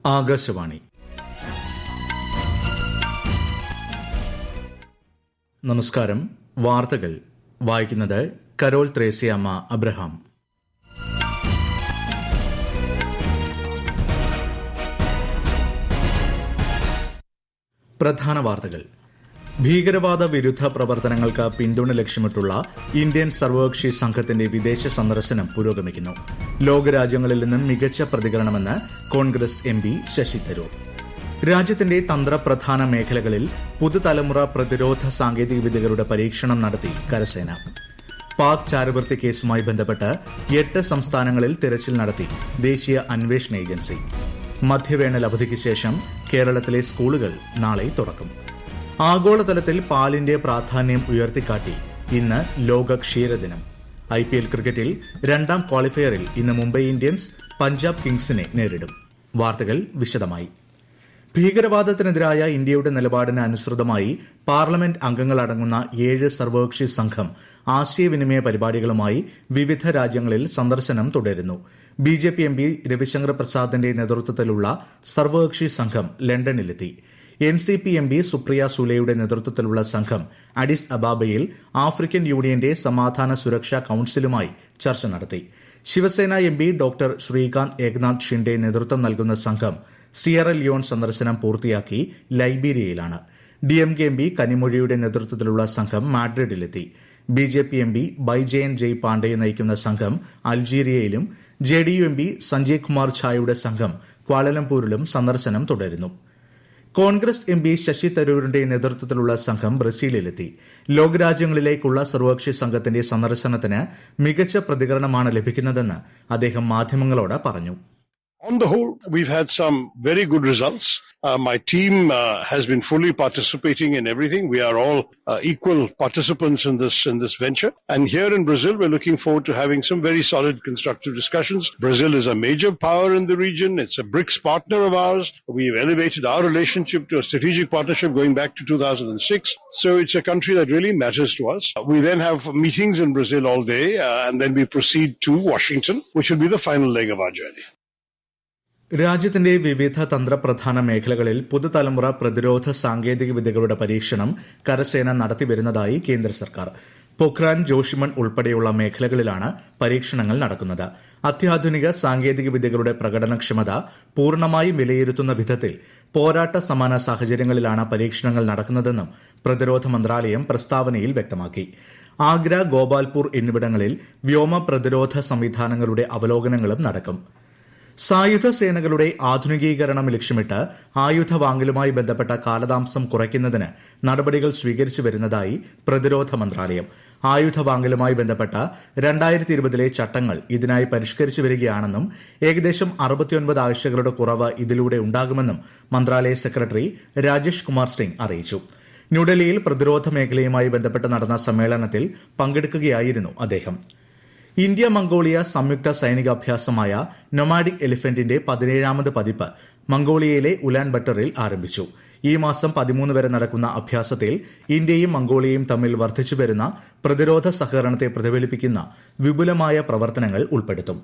ആകാശവാണി. നമസ്കാരം. വാർത്തകൾ വായിക്കുന്നത് കരോൾ ത്രേസ്യാമ്മ അബ്രഹാം. പ്രധാന വാർത്തകൾ. ഭീകരവാദ വിരുദ്ധ പ്രവർത്തനങ്ങൾക്ക് പിന്തുണ ലക്ഷ്യമിട്ടുള്ള ഇന്ത്യൻ സർവകക്ഷി സംഘത്തിന്റെ വിദേശ സന്ദർശനം പുരോഗമിക്കുന്നു. ലോകരാജ്യങ്ങളിൽ നിന്നും മികച്ച പ്രതികരണമെന്ന് കോൺഗ്രസ് എംപി ശശി തരൂർ. രാജ്യത്തിന്റെ തന്ത്രപ്രധാന മേഖലകളിൽ പുതുതലമുറ പ്രതിരോധ സാങ്കേതികവിദ്യകളുടെ പരീക്ഷണം നടത്തി കരസേന. പാക് ചാരവൃത്തി കേസുമായി ബന്ധപ്പെട്ട് 8 സംസ്ഥാനങ്ങളിൽ തിരച്ചിൽ നടത്തി ദേശീയ അന്വേഷണ ഏജൻസി. മധ്യവേനൽ അവധിക്ക് ശേഷം കേരളത്തിലെ സ്കൂളുകൾ നാളെ തുറക്കും. ആഗോളതലത്തിൽ പാലിന്റെ പ്രാധാന്യം ഉയർത്തിക്കാട്ടി ഇന്ന് ലോക ക്ഷീരദിനം. IPL ക്രിക്കറ്റിൽ 2ാം ക്വാളിഫയറിൽ ഇന്ന് മുംബൈ ഇന്ത്യൻസ് പഞ്ചാബ് കിങ്സിനെ നേരിടും. വാർത്തകൾ വിശദമായി. ഭീകരവാദത്തിനെതിരായ ഇന്ത്യയുടെ നിലപാടിന് അനുസൃതമായി പാർലമെന്റ് അംഗങ്ങളടങ്ങുന്ന 7 സർവകക്ഷി സംഘം ആശയവിനിമയ പരിപാടികളുമായി വിവിധ രാജ്യങ്ങളിൽ സന്ദർശനം തുടരുന്നു. BJP MP രവിശങ്കർ പ്രസാദിന്റെ നേതൃത്വത്തിലുള്ള സർവകക്ഷി സംഘം ലണ്ടനിലെത്തി. NCP MP സുപ്രിയ സുലെയുടെ നേതൃത്വത്തിലുള്ള സംഘം അഡിസ് അബാബയിൽ ആഫ്രിക്കൻ യൂണിയന്റെ സമാധാന സുരക്ഷാ കൌൺസിലുമായി ചർച്ച നടത്തി. ശിവസേന MP ഡോക്ടർ ശ്രീകാന്ത് ഏകനാഥ് ഷിൻഡെ നേതൃത്വം നൽകുന്ന സംഘം സിയറ ലിയോൺ സന്ദർശനം പൂർത്തിയാക്കി ലൈബീരിയയിലാണ്. DMK MP കനിമൊഴിയുടെ നേതൃത്വത്തിലുള്ള സംഘം മാഡ്രിഡിലെത്തി. BJP MP ബൈജയൻ ജയ് പാണ്ഡെ നയിക്കുന്ന സംഘം അൾജീരിയയിലും JDU MP സഞ്ജയ് കുമാർ ഝായുടെ സംഘം ക്വാലലംപൂരിലും സന്ദർശനം തുടരുന്നു. കോൺഗ്രസ് MP ശശി തരൂരിന്റെ നേതൃത്വത്തിലുള്ള സംഘം ബ്രസീലിലെത്തി. ലോകരാജ്യങ്ങളിലേക്കുള്ള സർവകക്ഷി സംഘത്തിന്റെ സന്ദർശനത്തിന് മികച്ച പ്രതികരണമാണ് ലഭിക്കുന്നതെന്ന് അദ്ദേഹം മാധ്യമങ്ങളോട് പറഞ്ഞു. On the whole, we've had some very good results. My team has been fully participating in everything. We are all equal participants in this venture. And here in Brazil, we're looking forward to having some very solid, constructive discussions. Brazil is a major power in the region. It's a BRICS partner of ours. We've elevated our relationship to a strategic partnership going back to 2006. So it's a country that really matters to us. We then have meetings in Brazil all day, and then we proceed to Washington, which will be the final leg of our journey. രാജ്യത്തിന്റെ വിവിധ തന്ത്രപ്രധാന മേഖലകളിൽ പുതുതലമുറ പ്രതിരോധ സാങ്കേതിക വിദ്യകളുടെ പരീക്ഷണം കരസേന നടത്തിവരുന്നതായി കേന്ദ്ര സർക്കാർ. പൊഖ്രാൻ, ജോഷിമൺ ഉൾപ്പെടെയുള്ള മേഖലകളിലാണ് പരീക്ഷണങ്ങൾ നടക്കുന്നത്. അത്യാധുനിക സാങ്കേതിക വിദ്യകളുടെ പ്രകടനക്ഷമത പൂർണ്ണമായും വിലയിരുത്തുന്ന വിധത്തിൽ പോരാട്ട സമാന സാഹചര്യങ്ങളിലാണ് പരീക്ഷണങ്ങൾ നടക്കുന്നതെന്നും പ്രതിരോധ മന്ത്രാലയം പ്രസ്താവനയിൽ വ്യക്തമാക്കി. ആഗ്ര, ഗോപാൽപൂർ എന്നിവിടങ്ങളിൽ വ്യോമ പ്രതിരോധ സംവിധാനങ്ങളുടെ അവലോകനങ്ങളും നടക്കും. സായുധ സേനകളുടെ ആധുനികീകരണം ലക്ഷ്യമിട്ട് ആയുധ വാങ്ങലുമായി ബന്ധപ്പെട്ട കാലതാമസം കുറയ്ക്കുന്നതിന് നടപടികൾ സ്വീകരിച്ചു വരുന്നതായി പ്രതിരോധ മന്ത്രാലയം. ആയുധ വാങ്ങലുമായി ബന്ധപ്പെട്ട 2020 ചട്ടങ്ങൾ ഇതിനായി പരിഷ്കരിച്ചു വരികയാണെന്നും ഏകദേശം 69 ആഴ്ചകളുടെ കുറവ് ഇതിലൂടെ ഉണ്ടാകുമെന്നും മന്ത്രാലയ സെക്രട്ടറി രാജേഷ് കുമാർ സിംഗ് അറിയിച്ചു. ന്യൂഡൽഹിയിൽ പ്രതിരോധ മേഖലയുമായി ബന്ധപ്പെട്ട് നടന്ന സമ്മേളനത്തിൽ പങ്കെടുക്കുകയായിരുന്നു അദ്ദേഹം. ഇന്ത്യ മംഗോളിയ സംയുക്ത സൈനികാഭ്യാസമായ നൊമാഡിക് എലിഫന്റിന്റെ 17ാമത് പതിപ്പ് മംഗോളിയയിലെ ഉലാൻ ബട്ടറിൽ ആരംഭിച്ചു. ഈ മാസം 13 വരെ നടക്കുന്ന അഭ്യാസത്തിൽ ഇന്ത്യയും മംഗോളിയയും തമ്മിൽ വർദ്ധിച്ചുവരുന്ന പ്രതിരോധ സഹകരണത്തെ പ്രതിഫലിപ്പിക്കുന്ന വിപുലമായ പ്രവർത്തനങ്ങൾ ഉൾപ്പെടുത്തും.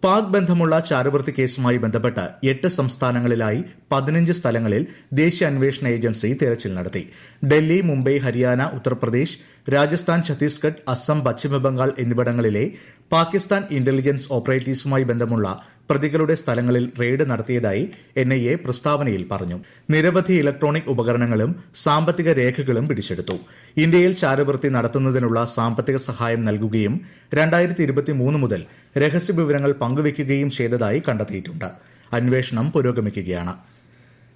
പാക് ബന്ധമുള്ള ചാരവൃത്തി കേസുമായി ബന്ധപ്പെട്ട് 8 സംസ്ഥാനങ്ങളിലായി 15 സ്ഥലങ്ങളിൽ ദേശീയ അന്വേഷണ ഏജൻസി തെരച്ചിൽ നടത്തി. ഡൽഹി, മുംബൈ, ഹരിയാന, ഉത്തർപ്രദേശ്, രാജസ്ഥാൻ, ഛത്തീസ്ഗഡ്, അസം, പശ്ചിമബംഗാൾ എന്നിവിടങ്ങളിലെ പാകിസ്ഥാൻ ഇന്റലിജൻസ് ഓപ്പറേറ്റീവ്സുമായി ബന്ധമുള്ള പ്രതികളുടെ സ്ഥലങ്ങളിൽ റെയ്ഡ് നടത്തിയതായി NIA പ്രസ്താവനയിൽ പറഞ്ഞു. നിരവധി ഇലക്ട്രോണിക് ഉപകരണങ്ങളും സാമ്പത്തിക രേഖകളും പിടിച്ചെടുത്തു. ഇന്ത്യയിൽ ചാരവൃത്തി നടത്തുന്നതിനുള്ള സാമ്പത്തിക സഹായം നൽകുകയും 2023 മുതൽ രഹസ്യവിവരങ്ങൾ പങ്കുവയ്ക്കുകയും ചെയ്തതായി കണ്ടെത്തിയിട്ടുണ്ട്. അന്വേഷണം പുരോഗമിക്കുകയാണ്.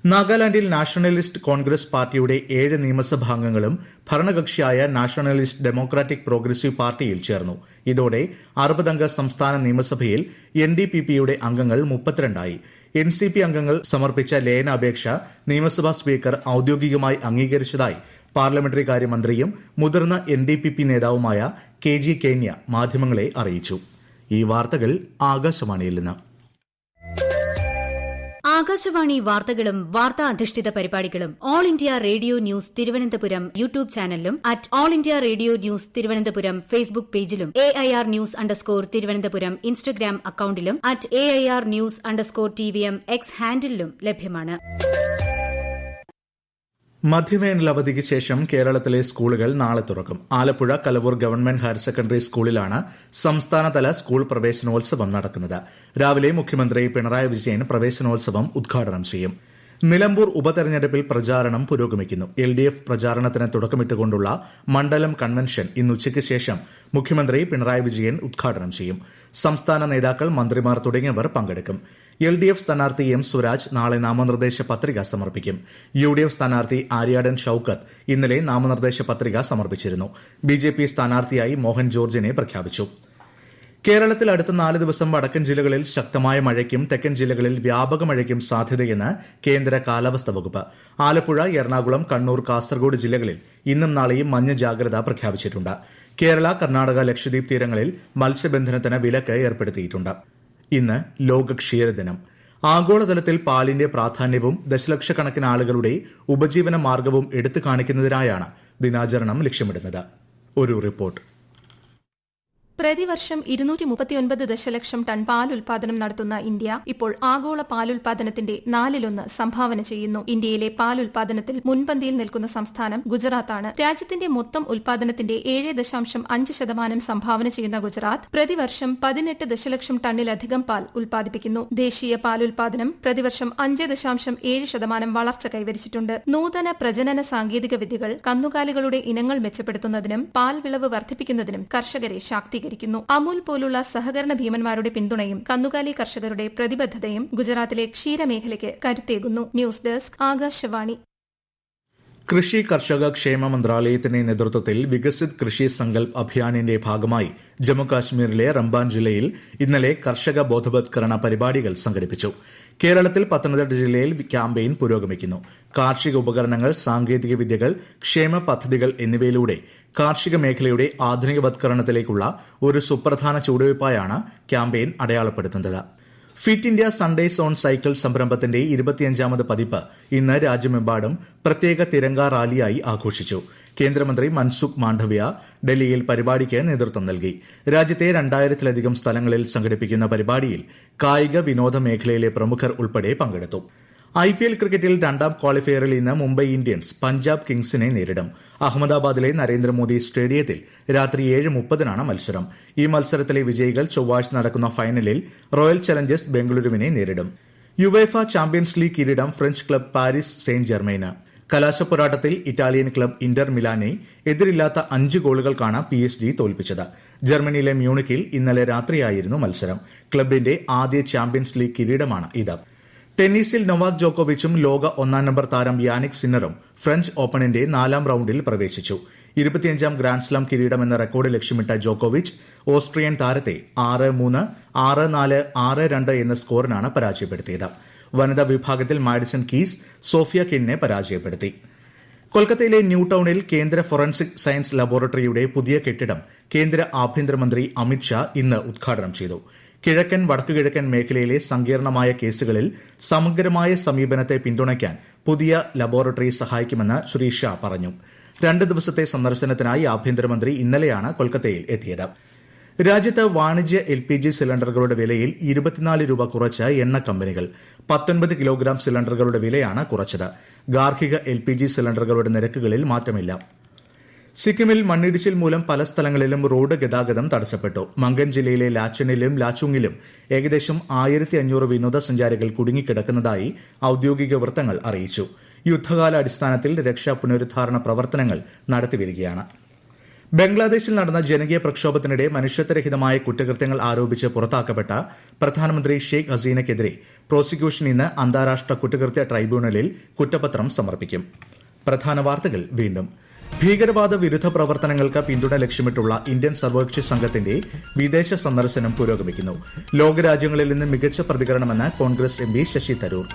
നാഗാലാൻഡിൽ നാഷണലിസ്റ്റ് കോൺഗ്രസ് പാർട്ടിയുടെ 7 നിയമസഭാംഗങ്ങളും ഭരണകക്ഷിയായ നാഷണലിസ്റ്റ് ഡെമോക്രാറ്റിക് പ്രോഗ്രസീവ് പാർട്ടിയിൽ ചേർന്നു. ഇതോടെ 60 അംഗ സംസ്ഥാന നിയമസഭയിൽ NDPPയുടെ അംഗങ്ങൾ 32 ആയി. NCP അംഗങ്ങൾ സമർപ്പിച്ച ലയനാപേക്ഷ നിയമസഭാ സ്പീക്കർ ഔദ്യോഗികമായി അംഗീകരിച്ചതായി പാർലമെന്ററി കാര്യമന്ത്രിയും മുതിർന്ന NDPP നേതാവുമായ KG കേന്യ മാധ്യമങ്ങളെ അറിയിച്ചു. ഈ വാർത്തകൾ ആകാശവാണിയിൽ നിന്ന്. ആകാശവാണി വാർത്തകളും വാർത്താ അധിഷ്ഠിത പരിപാടികളും all India radio news Thiruvananthapuram YouTube ചാനലിലും at all India radio news Thiruvananthapuram Facebook പേജിലും AIR ന്യൂസ് _തിരുവനന്തപുരം ഇൻസ്റ്റഗ്രാം അക്കൌണ്ടിലും at AIR news _TVM X ഹാൻഡിലും ലഭ്യമാണ്. മധ്യവേനൽ അവധിക്ക് ശേഷം കേരളത്തിലെ സ്കൂളുകൾ നാളെ തുറക്കും. Alappuzha Kalavoor government higher secondary സ്കൂളിലാണ് സംസ്ഥാനതല സ്കൂൾ പ്രവേശനോത്സവം നടക്കുന്നത്. രാവിലെ മുഖ്യമന്ത്രി പിണറായി വിജയൻ പ്രവേശനോത്സവം ഉദ്ഘാടനം ചെയ്യും. നിലമ്പൂർ ഉപതെരഞ്ഞെടുപ്പിൽ പ്രചാരണം പുരോഗമിക്കുന്നു. LDF പ്രചാരണത്തിന് തുടക്കമിട്ടുകൊണ്ടുള്ള മണ്ഡലം കൺവെൻഷൻ ഇന്ന് ഉച്ചയ്ക്ക് ശേഷം മുഖ്യമന്ത്രി പിണറായി വിജയൻ ഉദ്ഘാടനം ചെയ്യും. സംസ്ഥാന നേതാക്കൾ, മന്ത്രിമാർ തുടങ്ങിയവർ പങ്കെടുക്കും. LDF സ്ഥാനാർത്ഥി M സ്വരാജ് നാളെ നാമനിർദ്ദേശ പത്രിക സമർപ്പിക്കും. UDF സ്ഥാനാർത്ഥി ആര്യാടൻ ഷൌക്കത്ത് ഇന്നലെ നാമനിർദ്ദേശ പത്രിക സമർപ്പിച്ചിരുന്നു. BJP സ്ഥാനാർത്ഥിയായി മോഹൻ ജോർജിനെ പ്രഖ്യാപിച്ചു. കേരളത്തിൽ അടുത്ത 4 ദിവസം വടക്കൻ ജില്ലകളിൽ ശക്തമായ മഴയ്ക്കും തെക്കൻ ജില്ലകളിൽ വ്യാപക മഴയ്ക്കും സാധ്യതയെന്ന് കേന്ദ്ര കാലാവസ്ഥാ വകുപ്പ്. ആലപ്പുഴ, എറണാകുളം, കണ്ണൂർ, കാസർഗോഡ് ജില്ലകളിൽ ഇന്നും നാളെയും മഞ്ഞ ജാഗ്രത പ്രഖ്യാപിച്ചിട്ടുണ്ട്. കേരള, കർണാടക, ലക്ഷദ്വീപ് തീരങ്ങളിൽ മത്സ്യബന്ധനത്തിന് വിലക്ക് ഏർപ്പെടുത്തിയിട്ടുണ്ട്. ഇന്ന് ലോക ക്ഷീരദിനം. ആഗോളതലത്തിൽ പാലിന്റെ പ്രാധാന്യവും ദശലക്ഷക്കണക്കിന് ആളുകളുടെ ഉപജീവന മാർഗവും എടുത്തു കാണിക്കുന്നതിനായാണ് ദിനാചരണം ലക്ഷ്യമിടുന്നത്. ഒരു റിപ്പോർട്ട്. പ്രതിവർഷം 239 ദശലക്ഷം ടൺ പാൽ ഉൽപാദനം നടത്തുന്ന ഇന്ത്യ ഇപ്പോൾ ആഗോള പാലുൽപാദനത്തിന്റെ 4/1 സംഭാവന ചെയ്യുന്നു. ഇന്ത്യയിലെ പാൽ ഉൽപാദനത്തിൽ മുൻപന്തിയിൽ നിൽക്കുന്ന സംസ്ഥാനം ഗുജറാത്താണ്. രാജ്യത്തിന്റെ മൊത്തം ഉൽപാദനത്തിന്റെ 7.5% സംഭാവന ചെയ്യുന്ന ഗുജറാത്ത് പ്രതിവർഷം 18 ദശലക്ഷം ടണ്ണിലധികം പാൽ ഉൽപാദിപ്പിക്കുന്നു. ദേശീയ പാലുൽപാദനം പ്രതിവർഷം 5.7% വളർച്ച കൈവരിച്ചിട്ടുണ്ട്. നൂതന പ്രജനന സാങ്കേതിക വിദ്യകൾ കന്നുകാലികളുടെ ഇനങ്ങൾ മെച്ചപ്പെടുത്തുന്നതിനും പാൽ വിളവ് വർദ്ധിപ്പിക്കുന്നതിനും കർഷകരെ ശാക്തീകരിക്കുന്നു. അമൂൽ പോലുള്ള സഹകരണ ഭീമന്മാരുടെ പിന്തുണയും കന്നുകാലി കർഷകരുടെ പ്രതിബദ്ധതയും ഗുജറാത്തിലെ ക്ഷീരമേഖലയ്ക്ക് കരുത്തേകുന്നു. News desk, Akashvani. കൃഷി കർഷക ക്ഷേമ മന്ത്രാലയത്തിന്റെ നേതൃത്വത്തിൽ വികസിത് കൃഷി സങ്കൽപ് അഭിയാനിന്റെ ഭാഗമായി ജമ്മുകാശ്മീരിലെ റംബാൻ ജില്ലയിൽ ഇന്നലെ കർഷക ബോധവത്കരണ പരിപാടികൾ സംഘടിപ്പിച്ചു. കേരളത്തിൽ പത്തനംതിട്ട ജില്ലയിൽ ക്യാമ്പയിൻ പുരോഗമിക്കുന്നു. കാർഷിക ഉപകരണങ്ങൾ, സാങ്കേതിക വിദ്യകൾ, ക്ഷേമ പദ്ധതികൾ എന്നിവയിലൂടെ കാർഷിക മേഖലയുടെ ആധുനികവത്കരണത്തിലേക്കുള്ള ഒരു സുപ്രധാന ചുവടുവയ്പായാണ് ക്യാമ്പയിൻ അടയാളപ്പെടുത്തുന്നത്. Fit India Sundays on cycle സംരംഭത്തിന്റെ 25ാമത് പതിപ്പ് ഇന്ന് രാജ്യമെമ്പാടും പ്രത്യേക തിരങ്ക റാലിയായി ആഘോഷിച്ചു. കേന്ദ്രമന്ത്രി മൻസുഖ് മാണ്ഡവ്യ ഡൽഹിയിൽ പരിപാടിക്ക് നേതൃത്വം നൽകി. രാജ്യത്തെ 2000-ലധികം സ്ഥലങ്ങളിൽ സംഘടിപ്പിക്കുന്ന പരിപാടിയിൽ കായിക വിനോദ മേഖലയിലെ പ്രമുഖർ ഉൾപ്പെടെ പങ്കെടുത്തു. IPL ക്രിക്കറ്റിൽ 2ാം ക്വാളിഫയറിൽ ഇന്ന് മുംബൈ ഇന്ത്യൻസ് പഞ്ചാബ് കിങ്സിനെ നേരിടും. അഹമ്മദാബാദിലെ നരേന്ദ്രമോദി സ്റ്റേഡിയത്തിൽ രാത്രി 7:30-നാണ് മത്സരം. ഈ മത്സരത്തിലെ വിജയികൾ ചൊവ്വാഴ്ച നടക്കുന്ന ഫൈനലിൽ റോയൽ ചലഞ്ചേഴ്സ് ബംഗളൂരുവിനെ നേരിടും. യുവേഫ ചാമ്പ്യൻസ് ലീഗ് കിരീടം ഫ്രഞ്ച് ക്ലബ് പാരീസ് സെയിന്റ് ജെർമെയിന്. കലാശപ്പോരാട്ടത്തിൽ ഇറ്റാലിയൻ ക്ലബ് ഇന്റർ മിലാനെ എതിരില്ലാത്ത 5 ഗോളുകൾക്കാണ് PSG തോൽപ്പിച്ചത്. ജർമ്മനിയിലെ മ്യൂണിക്കിൽ ഇന്നലെ രാത്രിയായിരുന്നു മത്സരം. ക്ലബിന്റെ ആദ്യ ചാമ്പ്യൻസ് ലീഗ് കിരീടമാണ് ഇത്. ടെന്നീസിൽ നൊവാക് ജോക്കോവിച്ചും ലോക 1-ാം നമ്പർ താരം യാനിക് സിന്നറും ഫ്രഞ്ച് ഓപ്പണിന്റെ 4ാം റൌണ്ടിൽ പ്രവേശിച്ചു. 25ാം ഗ്രാൻഡ്സ്ലാം കിരീടമെന്ന റെക്കോർഡ് ലക്ഷ്യമിട്ട ജോക്കോവിച്ച് ഓസ്ട്രിയൻ താരത്തെ 6-3, 6-4, 6-2 എന്ന സ്കോറിനാണ് പരാജയപ്പെടുത്തിയത്. വനിതാ വിഭാഗത്തിൽ മാഡിസൺ കീസ് സോഫിയ കെന്നിനെ പരാജയപ്പെടുത്തി. കൊൽക്കത്തയിലെ ന്യൂ ടൌണിൽ കേന്ദ്ര ഫോറൻസിക് സയൻസ് ലബോറട്ടറിയുടെ പുതിയ കെട്ടിടം കേന്ദ്ര ആഭ്യന്തരമന്ത്രി അമിത്ഷാ ഇന്ന് ഉദ്ഘാടനം ചെയ്തു. കിഴക്കൻ വടക്കുകിഴക്കൻ മേഖലയിലെ സങ്കീർണമായ കേസുകളിൽ സമഗ്രമായ സമീപനത്തെ പിന്തുണയ്ക്കാൻ പുതിയ ലബോറട്ടറി സഹായിക്കുമെന്ന് ശ്രീ ഷാ പറഞ്ഞു. 2 ദിവസത്തെ സന്ദർശനത്തിനായി ആഭ്യന്തരമന്ത്രി ഇന്നലെയാണ് കൊൽക്കത്തയിൽ എത്തിയത്. രാജ്യത്ത് വാണിജ്യ LPG സിലിണ്ടറുകളുടെ വിലയിൽ 24 രൂപ കുറച്ച് എണ്ണ കമ്പനികൾ. 19 കിലോഗ്രാം സിലിണ്ടറുകളുടെ വിലയാണ് കുറച്ചത്. ഗാർഹിക LPG സിലിണ്ടറുകളുടെ നിരക്കുകളിൽ മാറ്റമില്ല. സിക്കിമിൽ മണ്ണിടിച്ചിൽ മൂലം പല സ്ഥലങ്ങളിലും റോഡ് ഗതാഗതം തടസ്സപ്പെട്ടു. മംഗൻ ജില്ലയിലെ ലാച്ചനിലും ലാച്ചുങ്ങിലും ഏകദേശം 1500 വിനോദസഞ്ചാരികൾ കുടുങ്ങിക്കിടക്കുന്നതായി ഔദ്യോഗിക വൃത്തങ്ങൾ അറിയിച്ചു. യുദ്ധകാല അടിസ്ഥാനത്തിൽ രക്ഷാ പുനരുദ്ധാരണ പ്രവർത്തനങ്ങൾ നടത്തിവരികയാണ്. ബംഗ്ലാദേശിൽ നടന്ന ജനകീയ പ്രക്ഷോഭത്തിനിടെ മനുഷ്യത്വരഹിതമായ കുറ്റകൃത്യങ്ങൾ ആരോപിച്ച് പുറത്താക്കപ്പെട്ട പ്രധാനമന്ത്രി ഷെയ്ഖ് ഹസീനയ്ക്കെതിരെ പ്രോസിക്യൂഷൻ ഇന്ന് അന്താരാഷ്ട്ര കുറ്റകൃത്യ ട്രൈബ്യൂണലിൽ കുറ്റപത്രം സമർപ്പിക്കും. പ്രധാന വാർത്തകൾ വീണ്ടും. ഭീകരവാദ വിരുദ്ധ പ്രവർത്തനങ്ങൾക്ക് പിന്തുണ ലക്ഷ്യമിട്ടുള്ള ഇന്ത്യൻ സർവകക്ഷി സംഘത്തിന്റെ വിദേശ സന്ദർശനം പുരോഗമിക്കുന്നു. ലോകരാജ്യങ്ങളിൽ നിന്ന് മികച്ച പ്രതികരണമെന്ന് കോൺഗ്രസ് MP ശശി തരൂർ.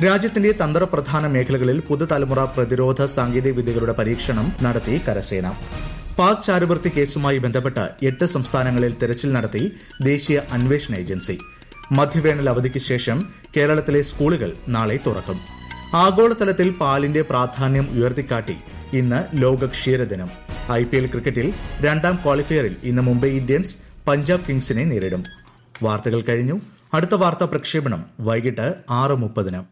രാജ്യത്തിന്റെ തന്ത്രപ്രധാന മേഖലകളിൽ പുതുതലമുറ പ്രതിരോധ സാങ്കേതിക വിദ്യകളുടെ പരീക്ഷണം നടത്തി കരസേന. പാക് ചാരവൃത്തി കേസുമായി ബന്ധപ്പെട്ട് 8 സംസ്ഥാനങ്ങളിൽ തെരച്ചിൽ നടത്തി ദേശീയ അന്വേഷണ ഏജൻസി. മധ്യവേനൽ അവധിക്ക് ശേഷം കേരളത്തിലെ സ്കൂളുകൾ നാളെ തുറക്കും. ആഗോളതലത്തിൽ പാലിന്റെ പ്രാധാന്യം ഉയർത്തിക്കാട്ടി ഇന്ന് ലോക ക്ഷീരദിനം. IPL ക്രിക്കറ്റിൽ രണ്ടാം ക്വാളിഫയറിൽ ഇന്ന് മുംബൈ ഇന്ത്യൻസ് പഞ്ചാബ് കിങ്സിനെ നേരിടും. വാർത്തകൾ കഴിഞ്ഞു. അടുത്ത വാർത്താ പ്രക്ഷേപണം വൈകിട്ട് 6:30.